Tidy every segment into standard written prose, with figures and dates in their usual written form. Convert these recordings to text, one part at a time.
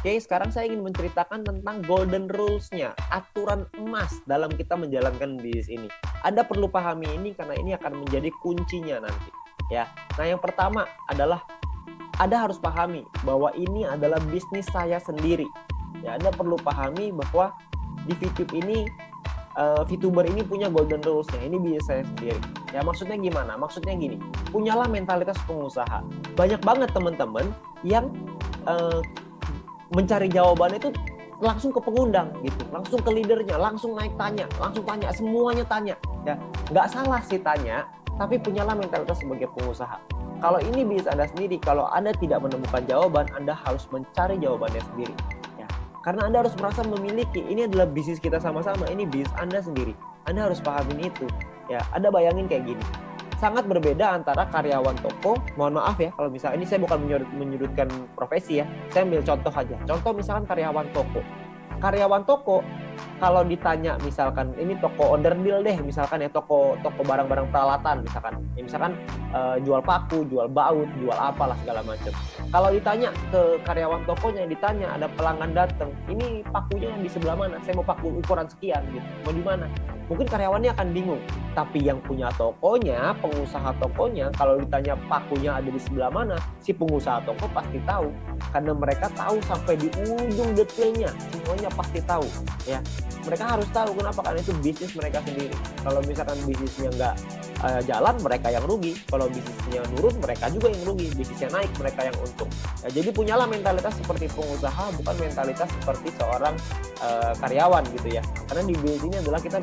Oke, sekarang saya ingin menceritakan tentang golden rules-nya, aturan emas dalam kita menjalankan bisnis ini. Anda perlu pahami ini karena ini akan menjadi kuncinya nanti. Ya, nah yang pertama adalah Anda harus pahami bahwa ini adalah bisnis saya sendiri. Ya, Anda perlu pahami bahwa di VTube ini VTuber ini punya golden rules-nya. Ini bisnis saya sendiri. Ya, maksudnya gimana? Maksudnya gini, punyalah mentalitas pengusaha. Banyak banget teman-teman yang mencari jawaban itu langsung ke pengundang gitu, langsung ke leadernya, langsung naik tanya, langsung tanya, semuanya tanya. Ya, nggak salah sih tanya, tapi punyalah mentalitas sebagai pengusaha. Kalau ini bisnis Anda sendiri, kalau Anda tidak menemukan jawaban, Anda harus mencari jawabannya sendiri. Ya, karena Anda harus merasa memiliki. Ini adalah bisnis kita sama-sama. Ini bisnis Anda sendiri. Anda harus pahamin itu. Ya, Anda bayangin kayak gini. Sangat berbeda antara karyawan toko, mohon maaf ya kalau misalnya ini saya bukan menyudutkan profesi ya, saya ambil contoh aja. Contoh misalkan karyawan toko. Karyawan toko kalau ditanya misalkan ini toko onderdil deh, misalkan ya toko barang-barang peralatan misalkan jual paku, jual baut, jual apalah segala macam. Kalau ditanya ke karyawan tokonya, ditanya ada pelanggan datang, ini pakunya di sebelah mana? Saya mau paku ukuran sekian gitu. Mau di mana? Mungkin karyawannya akan bingung. Tapi yang punya tokonya, pengusaha tokonya, kalau ditanya pakunya ada di sebelah mana, si pengusaha toko pasti tahu. Karena mereka tahu sampai di ujung detailnya, semuanya pasti tahu. Ya, mereka harus tahu kenapa, karena itu bisnis mereka sendiri. Kalau misalkan bisnisnya nggak jalan, mereka yang rugi. Kalau bisnisnya nurun, mereka juga yang rugi. Bisnisnya naik, mereka yang untung. Ya, jadi punyalah mentalitas seperti pengusaha, bukan mentalitas seperti seorang karyawan gitu ya. Karena di bisnis ini adalah kita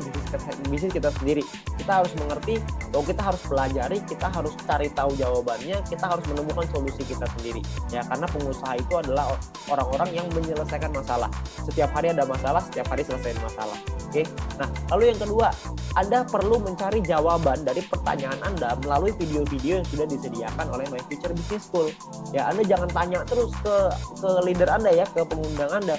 bisnis kita sendiri. Kita harus mengerti bahwa kita harus pelajari, kita harus cari tahu jawabannya, kita harus menemukan solusi kita sendiri. Ya, karena pengusaha itu adalah orang-orang yang menyelesaikan masalah. Setiap hari ada masalah, setiap hari selesaiin masalah. Oke. Nah, lalu yang kedua, Anda perlu mencari jawaban dari pertanyaan Anda melalui video-video yang sudah disediakan oleh My Future Business School. Ya, Anda jangan tanya terus ke leader Anda ya, ke pengundang Anda.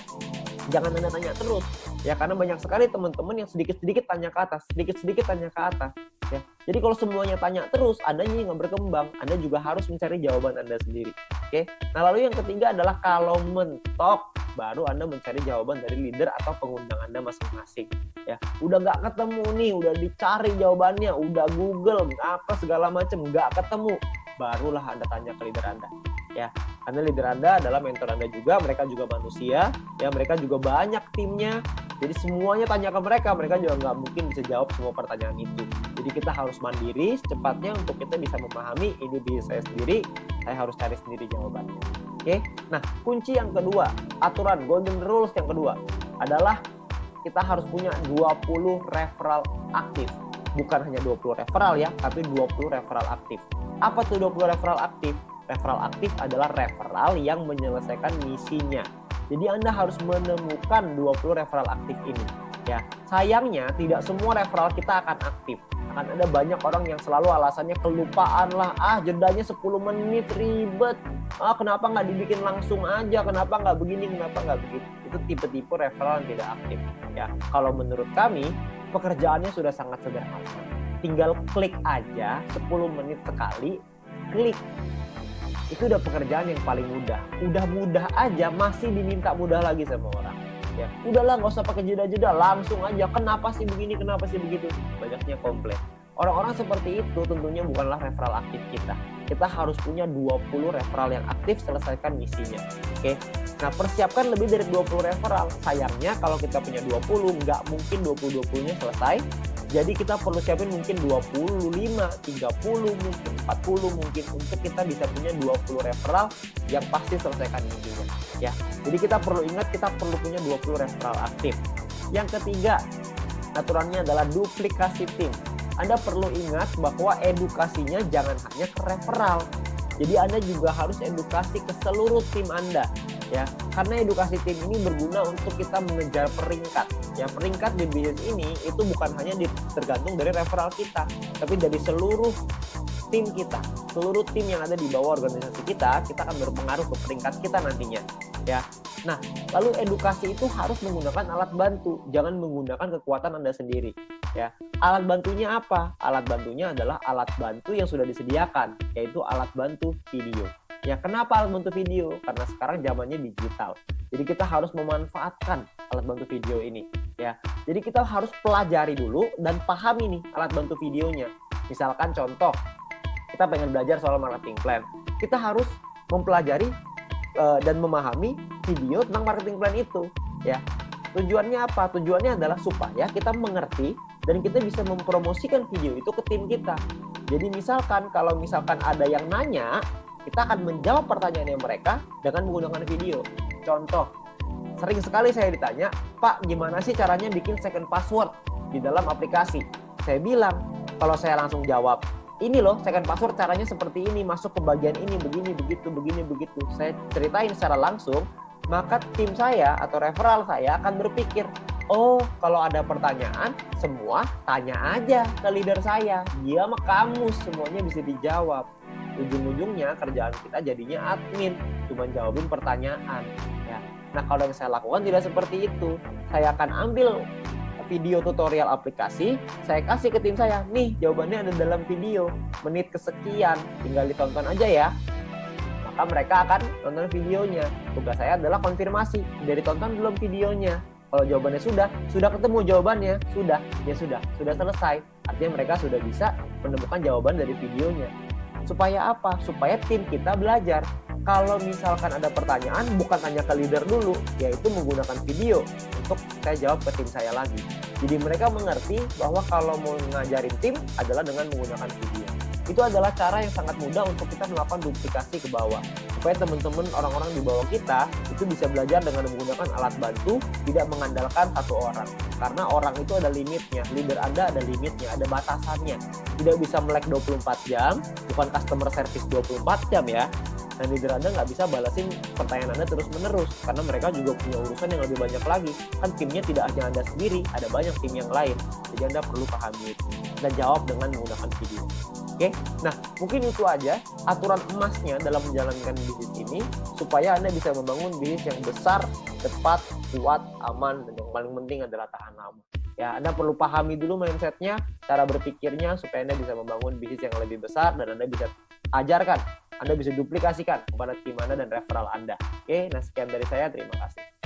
Jangan Anda tanya terus. Ya, karena banyak sekali teman-teman yang sedikit-sedikit tanya ke atas, sedikit-sedikit tanya ke atas. Ya. Jadi kalau semuanya tanya terus, Anda nggak berkembang. Anda juga harus mencari jawaban Anda sendiri. Oke. Nah, lalu yang ketiga adalah kalau mentok, baru Anda mencari jawaban dari leader atau pengundang Anda masing-masing. Ya, udah nggak ketemu nih, udah dicari jawabannya, udah Google, apa segala macam, nggak ketemu, barulah Anda tanya ke leader Anda. Ya, karena leader Anda adalah mentor Anda juga, mereka juga manusia, ya mereka juga banyak timnya. Jadi semuanya tanya ke mereka juga nggak mungkin bisa jawab semua pertanyaan itu. Jadi kita harus mandiri secepatnya untuk kita bisa memahami ini bisnis saya sendiri, saya harus cari sendiri jawabannya. Oke. Nah, kunci yang kedua, aturan golden rules yang kedua adalah kita harus punya 20 referral aktif. Bukan hanya 20 referral ya, tapi 20 referral aktif. Apa tuh 20 referral aktif? Referral aktif adalah referral yang menyelesaikan misinya. Jadi Anda harus menemukan 20 referral aktif ini. Ya, sayangnya tidak semua referral kita akan aktif. Akan ada banyak orang yang selalu alasannya kelupaan lah. Jedanya 10 menit ribet. Kenapa nggak dibikin langsung aja? Kenapa nggak begini? Kenapa nggak begitu? Itu tipe-tipe referral yang tidak aktif. Ya, kalau menurut kami pekerjaannya sudah sangat sederhana. Tinggal klik aja 10 menit sekali, klik. Itu udah pekerjaan yang paling mudah. Udah mudah aja masih diminta mudah lagi sama orang. Ya, udahlah nggak usah pakai jeda-jeda, langsung aja. Kenapa sih begini? Kenapa sih begitu? Banyaknya komplain. Orang-orang seperti itu tentunya bukanlah referral aktif kita. Kita harus punya 20 referral yang aktif, selesaikan misinya. Oke. Nah, persiapkan lebih dari 20 referral. Sayangnya kalau kita punya 20, nggak mungkin 20-20-nya selesai. Jadi kita perlu siapin mungkin 25, 30, mungkin 40 mungkin untuk kita bisa punya 20 referral yang pasti selesaikan misinya. Ya. Jadi kita perlu ingat kita perlu punya 20 referral aktif. Yang ketiga, aturannya adalah duplikasi tim. Anda perlu ingat bahwa edukasinya jangan hanya ke referral. Jadi Anda juga harus edukasi ke seluruh tim Anda. Ya, karena edukasi tim ini berguna untuk kita mengejar peringkat. Ya, peringkat di bisnis ini itu bukan hanya tergantung dari referral kita, tapi dari seluruh tim kita, seluruh tim yang ada di bawah organisasi kita akan berpengaruh ke peringkat kita nantinya. Ya, nah lalu edukasi itu harus menggunakan alat bantu, jangan menggunakan kekuatan Anda sendiri. Ya, alat bantunya apa? Alat bantunya adalah alat bantu yang sudah disediakan, yaitu alat bantu video. Ya, kenapa alat bantu video? Karena sekarang zamannya digital. Jadi kita harus memanfaatkan alat bantu video ini, ya. Jadi kita harus pelajari dulu dan pahami nih alat bantu videonya. Misalkan contoh, kita pengen belajar soal marketing plan. Kita harus mempelajari dan memahami video tentang marketing plan itu, ya. Tujuannya apa? Tujuannya adalah supaya kita mengerti dan kita bisa mempromosikan video itu ke tim kita. Jadi misalkan kalau misalkan ada yang nanya, kita akan menjawab pertanyaannya mereka dengan menggunakan video. Contoh, sering sekali saya ditanya, Pak, gimana sih caranya bikin second password di dalam aplikasi? Saya bilang, kalau saya langsung jawab, ini loh second password caranya seperti ini, masuk ke bagian ini, begini, begitu, begini, begitu. Saya ceritain secara langsung, maka tim saya atau referral saya akan berpikir, oh, kalau ada pertanyaan, semua tanya aja ke leader saya. Dia mah kamus, semuanya bisa dijawab. Ujung-ujungnya kerjaan kita jadinya admin, cuma jawabin pertanyaan. Ya. Nah, kalau yang saya lakukan tidak seperti itu. Saya akan ambil video tutorial aplikasi, saya kasih ke tim saya, nih jawabannya ada dalam video, menit kesekian, tinggal ditonton aja ya. Maka mereka akan nonton videonya. Tugas saya adalah konfirmasi, udah ditonton belum videonya. Kalau jawabannya sudah ketemu jawabannya, sudah selesai. Artinya mereka sudah bisa menemukan jawaban dari videonya. Supaya apa? Supaya tim kita belajar. Kalau misalkan ada pertanyaan, bukan tanya ke leader dulu, yaitu menggunakan video untuk saya jawab ke tim saya lagi. Jadi mereka mengerti bahwa kalau mau ngajarin tim adalah dengan menggunakan video. Itu adalah cara yang sangat mudah untuk kita melakukan duplikasi ke bawah. Supaya teman-teman orang-orang di bawah kita itu bisa belajar dengan menggunakan alat bantu, tidak mengandalkan satu orang. Karena orang itu ada limitnya, leader Anda ada limitnya, ada batasannya. Tidak bisa melek 24 jam, bukan customer service 24 jam ya. Dan leader Anda nggak bisa balasin pertanyaan Anda terus-menerus. Karena mereka juga punya urusan yang lebih banyak lagi. Kan timnya tidak hanya Anda sendiri, ada banyak tim yang lain. Jadi Anda perlu pahami itu. Dan jawab dengan menggunakan video. Oke, nah mungkin itu aja aturan emasnya dalam menjalankan bisnis ini supaya Anda bisa membangun bisnis yang besar, cepat, kuat, aman, dan yang paling penting adalah tahan lama. Ya, Anda perlu pahami dulu mindsetnya, cara berpikirnya supaya Anda bisa membangun bisnis yang lebih besar dan Anda bisa ajarkan, Anda bisa duplikasikan kepada tim Anda dan referral Anda. Oke, nah sekian dari saya, terima kasih.